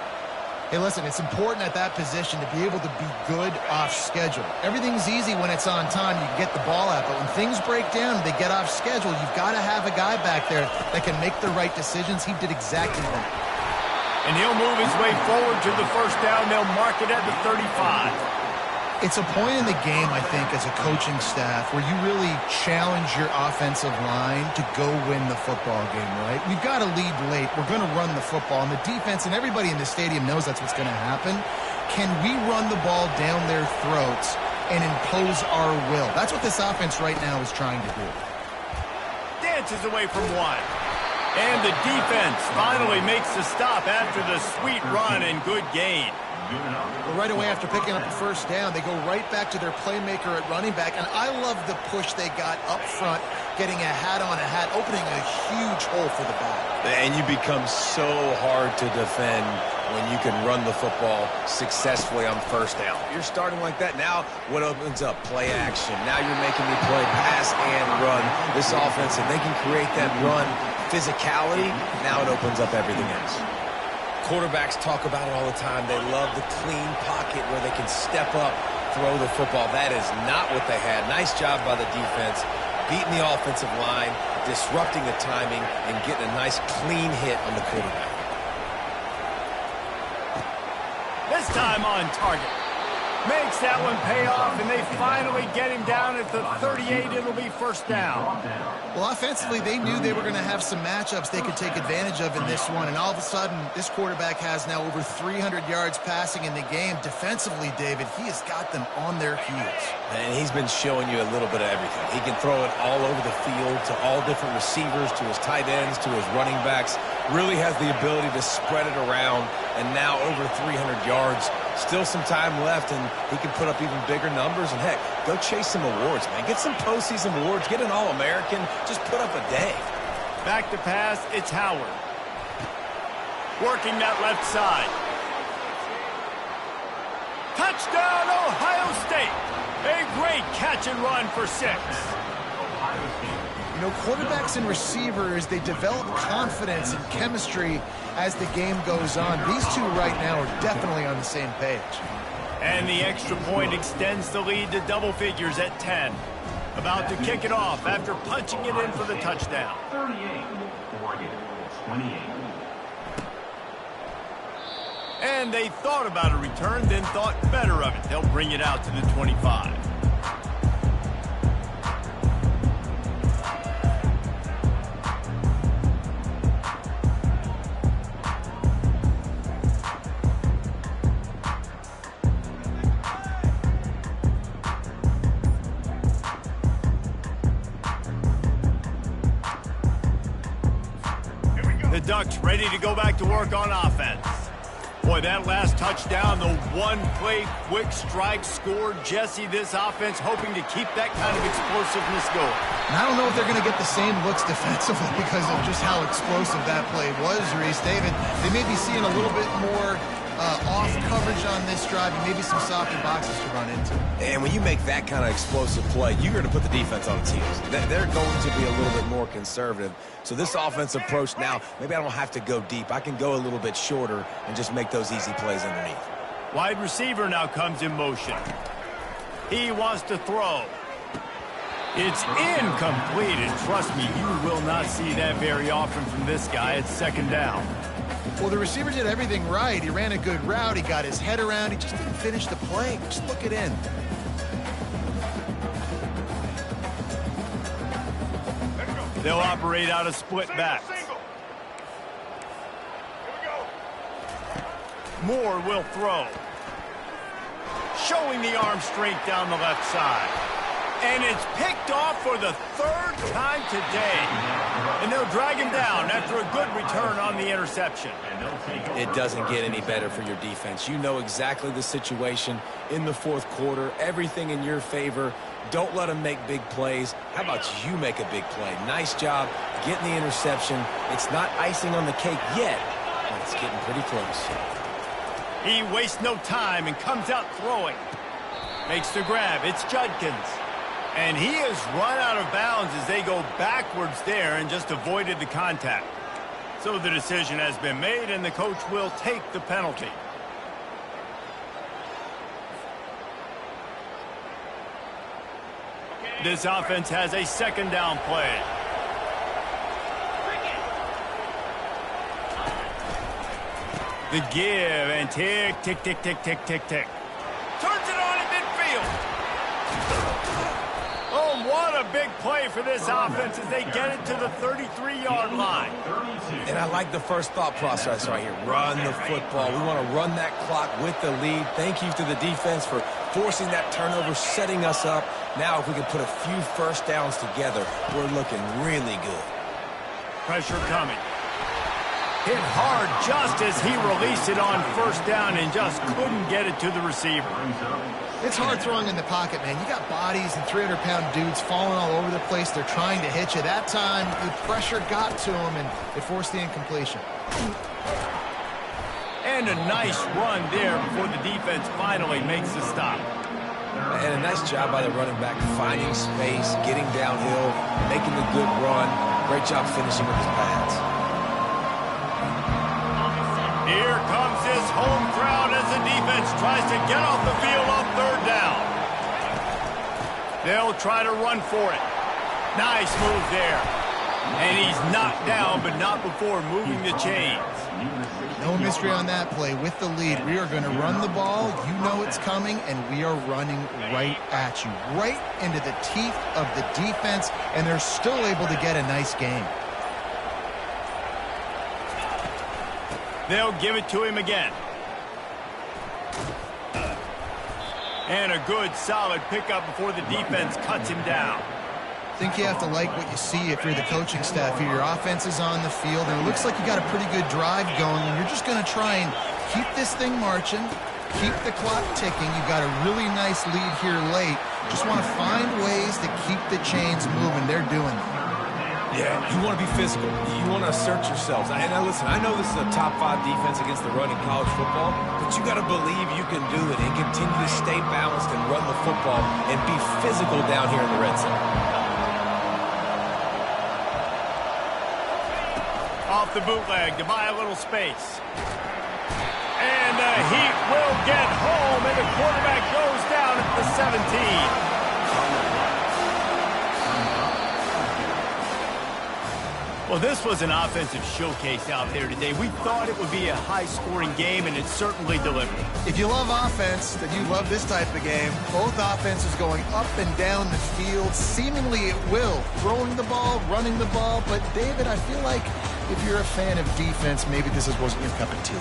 Hey, listen, it's important at that position to be able to be good off schedule. Everything's easy when it's on time. You can get the ball out. But when things break down, they get off schedule, you've got to have a guy back there that can make the right decisions. He did exactly that. And he'll move his way forward to the first down. They'll mark it at the 35. It's a point in the game, I think, as a coaching staff, where you really challenge your offensive line to go win the football game, right? We've got to lead late. We're going to run the football. And the defense and everybody in the stadium knows that's what's going to happen. Can we run the ball down their throats and impose our will? That's what this offense right now is trying to do. Dances away from one. And the defense finally makes the stop after the sweet run and good gain. Well, right away after picking up the first down, they go right back to their playmaker at running back. And I love the push they got up front, getting a hat on a hat, opening a huge hole for the back. And you become so hard to defend when you can run the football successfully on first down. You're starting like that. Now what opens up? Play action. Now you're making me play pass and run. This offense, if they can create that run physicality, now it opens up everything else. Quarterbacks talk about it all the time. They love the clean pocket where they can step up, throw the football. That is not what they had. Nice job by the defense, beating the offensive line, disrupting the timing, and getting a nice clean hit on the quarterback. This time on target. Makes that one pay off, and they finally get him down at the 38. It'll be first down. Well, offensively, they knew they were going to have some matchups they could take advantage of in this one, and all of a sudden, this quarterback has now over 300 yards passing in the game. Defensively, David, he has got them on their heels. And he's been showing you a little bit of everything. He can throw it all over the field to all different receivers, to his tight ends, to his running backs. Really has the ability to spread it around, and now over 300 yards. Still some time left, and he can put up even bigger numbers. And, heck, go chase some awards, man. Get some postseason awards. Get an All-American. Just put up a day. Back to pass, it's Howard. Working that left side. Touchdown, Ohio State. A great catch and run for 6. You know, quarterbacks and receivers, they develop confidence and chemistry as the game goes on. These two right now are definitely on the same page. And the extra point extends the lead to double figures at 10. About to kick it off after punching it in for the touchdown. 38, Oregon, 28. And they thought about a return, then thought better of it. They'll bring it out to the 25. The Ducks ready to go back to work on offense. Boy, that last touchdown, the one-play quick strike scored. Jesse, this offense hoping to keep that kind of explosiveness going. And I don't know if they're going to get the same looks defensively because of just how explosive that play was, Reese. David, they may be seeing a little bit more off coverage on this drive and maybe some softer boxes to run into. And when you make that kind of explosive play, you're going to put the defense on its heels. They're going to be a little bit more conservative. So this offensive approach now, maybe I don't have to go deep. I can go a little bit shorter and just make those easy plays underneath. Wide receiver now comes in motion. He wants to throw. It's incomplete, and trust me, you will not see that very often from this guy. It's second down. Well, the receiver did everything right. He ran a good route. He got his head around. He just didn't finish the play. Just look it in. They'll operate out of split backs. Moore will throw. Showing the arm strength down the left side. And it's picked off for the third time today. And they'll drag him down after a good return on the interception. It doesn't get any better for your defense. You know exactly the situation in the fourth quarter. Everything in your favor. Don't let them make big plays. How about you make a big play? Nice job getting the interception. It's not icing on the cake yet, but it's getting pretty close. He wastes no time and comes out throwing. Makes the grab. It's Judkins. And he has run out of bounds as they go backwards there and just avoided the contact. So the decision has been made, and the coach will take the penalty. This offense has a second down play. The give, and tick, tick, tick, tick, tick, tick, tick. Turns it on in midfield. Oh, what a big play for this offense as they get it to the 33-yard line. And I like the first thought process right here. Run the football. We want to run that clock with the lead. Thank you to the defense for forcing that turnover, setting us up. Now, if we can put a few first downs together, we're looking really good. Pressure coming. Hit hard just as he released it on first down and just couldn't get it to the receiver. It's hard throwing in the pocket, man. You got bodies and 300-pound dudes falling all over the place. They're trying to hit you. That time, the pressure got to him, and it forced the incompletion. And a nice run there before the defense finally makes the stop. And a nice job by the running back, finding space, getting downhill, making a good run. Great job finishing with his pads. Here comes his home crowd as the defense tries to get off the field on third down. They'll try to run for it. Nice move there. And he's knocked down, but not before moving the chains. No mystery on that play. With the lead, we are going to run the ball. You know it's coming, and we are running right at you, right into the teeth of the defense, and they're still able to get a nice game. They'll give it to him again. And a good, solid pickup before the defense cuts him down. I think you have to like what you see if you're the coaching staff here. Your offense is on the field, and it looks like you got a pretty good drive going, and you're just going to try and keep this thing marching, keep the clock ticking. You've got a really nice lead here late. Just want to find ways to keep the chains moving. They're doing it. Yeah, you want to be physical. You want to assert yourselves. And now listen, I know this is a top 5 defense against the run in college football, but you got to believe you can do it and continue to stay balanced and run the football and be physical down here in the red zone. Off the bootleg to buy a little space. And the Heat will get home, and the quarterback goes down at the 17. Well, this was an offensive showcase out there today. We thought it would be a high-scoring game, and it certainly delivered. If you love offense, then you love this type of game. Both offenses going up and down the field, seemingly at will. Throwing the ball, running the ball. But, David, I feel like if you're a fan of defense, maybe this wasn't your cup of tea.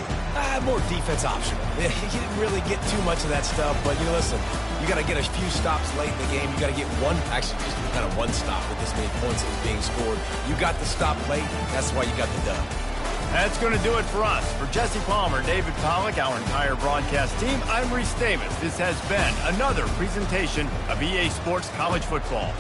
More defense optional. You didn't really get too much of that stuff, but you listen, you got to get a few stops late in the game. You got to get actually just kind of one stop with this many points that was being scored. You got the stop late. That's why you got the dub. That's going to do it for us. For Jesse Palmer, David Pollack, our entire broadcast team, I'm Reese Davis. This has been another presentation of EA Sports College Football.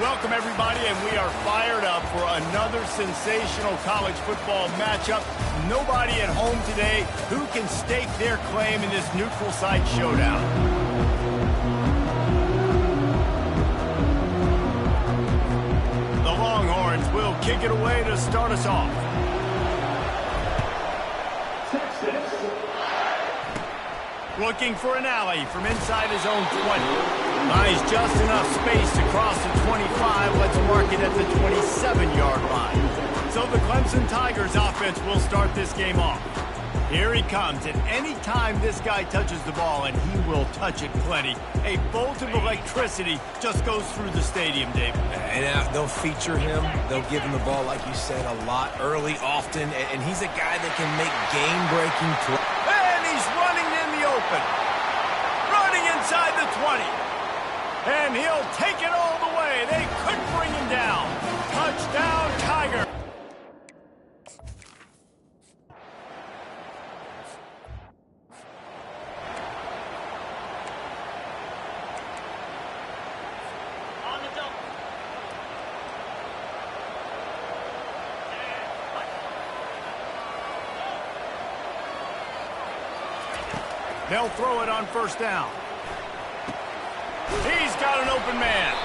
Welcome, everybody, and we are fired up for another sensational college football matchup. Nobody at home today who can stake their claim in this neutral site showdown. The Longhorns will kick it away to start us off. Looking for an alley from inside his own 20. Buys just enough space to cross the 25. Let's mark it at the 27-yard line. So the Clemson Tigers offense will start this game off. Here he comes, and any time this guy touches the ball, and he will touch it plenty, a bolt of electricity just goes through the stadium, David. And they'll feature him. They'll give him the ball, like you said, a lot, early, often, and he's a guy that can make game-breaking plays. And he's running in the open. Running inside the 20. And he'll take it all the way. They couldn't bring him down. Touchdown, Tiger. They'll throw it on first down. He's got an open man.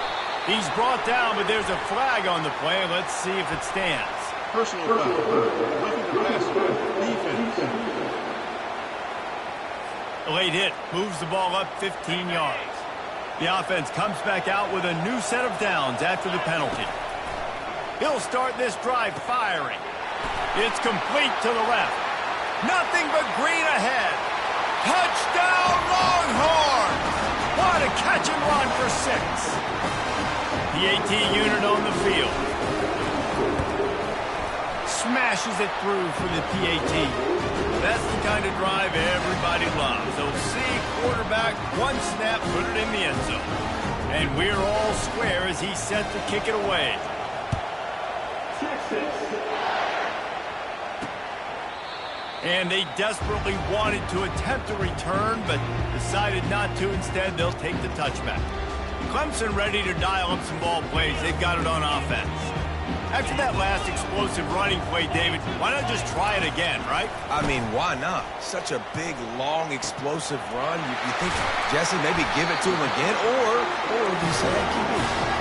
He's brought down, but there's a flag on the play. Let's see if it stands. Personal foul. Roughing the passer. Defense. A late hit moves the ball up 15 yards. The offense comes back out with a new set of downs after the penalty. He'll start this drive firing. It's complete to the left. Nothing but green ahead. Touchdown, Longhorns! What a catch and run for 6. PAT unit on the field. Smashes it through for the PAT. That's the kind of drive everybody loves. OC, quarterback, one snap, put it in the end zone. And we're all square as he's set to kick it away. And they desperately wanted to attempt a return, but decided not to. Instead, they'll take the touchback. Clemson ready to dial up some ball plays. They've got it on offense. After that last explosive running play, David, why not just try it again, right? I mean, why not? Such a big, long, explosive run. You think, Jesse, maybe give it to him again, or do you say, hey, keep it?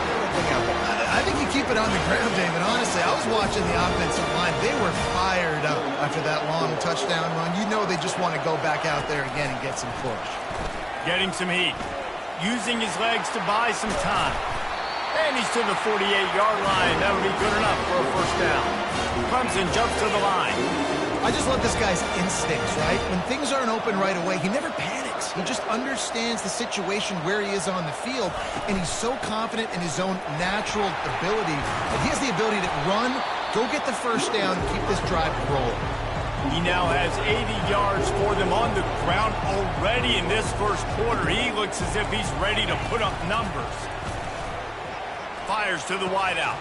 I think you keep it on the ground, David. Honestly, I was watching the offensive line. They were fired up after that long touchdown run. You know they just want to go back out there again and get some push. Getting some heat. Using his legs to buy some time. And he's to the 48-yard line. That would be good enough for a first down. Clemson jumps to the line. I just love this guy's instincts, right? When things aren't open right away, he never panics. He just understands the situation where he is on the field, and he's so confident in his own natural ability that he has the ability to run, go get the first down, and keep this drive rolling. He now has 80 yards for them on the ground already in this first quarter. He looks as if he's ready to put up numbers. Fires to the wideout.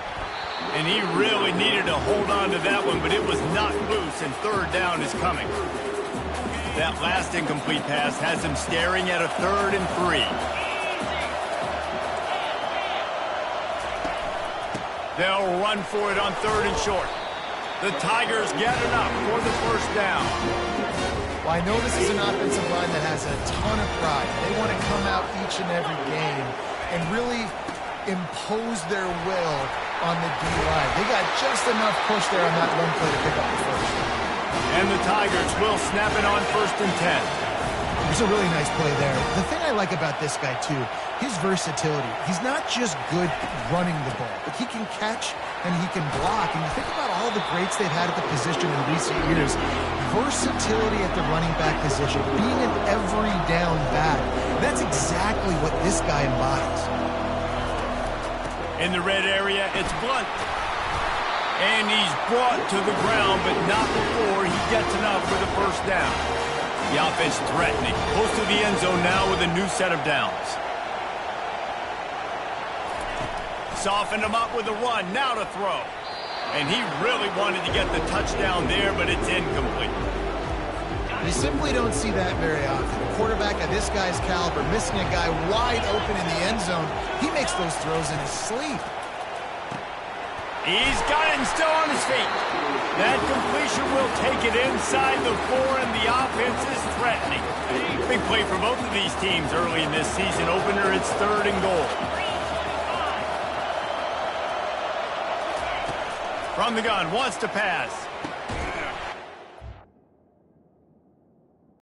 And he really needed to hold on to that one, but it was not loose, and third down is coming. That last incomplete pass has him staring at a 3rd and 3. They'll run for it on 3rd and short. The Tigers get enough for the first down. Well, I know this is an offensive line that has a ton of pride. They want to come out each and every game and really impose their will on the D-line. They got just enough push there on that one play to pick up the first. And the Tigers will snap it on 1st and 10. There's a really nice play there. The thing I like about this guy, too, his versatility. He's not just good running the ball, but he can catch and he can block. And you think about all the greats they've had at the position in recent years. Versatility at the running back position, being an every down back. That's exactly what this guy embodies. In the red area, it's Blunt. And he's brought to the ground, but not before he gets enough for the first down. The offense threatening. Close to the end zone now with a new set of downs. Softened him up with a run, now to throw. And he really wanted to get the touchdown there, but it's incomplete. You simply don't see that very often. A quarterback of this guy's caliber missing a guy wide open in the end zone. He makes those throws in his sleep. He's got it and still on his feet. That completion will take it inside the 4, and the offense is threatening. Big play for both of these teams early in this season opener. It's 3rd and goal. From the gun, wants to pass.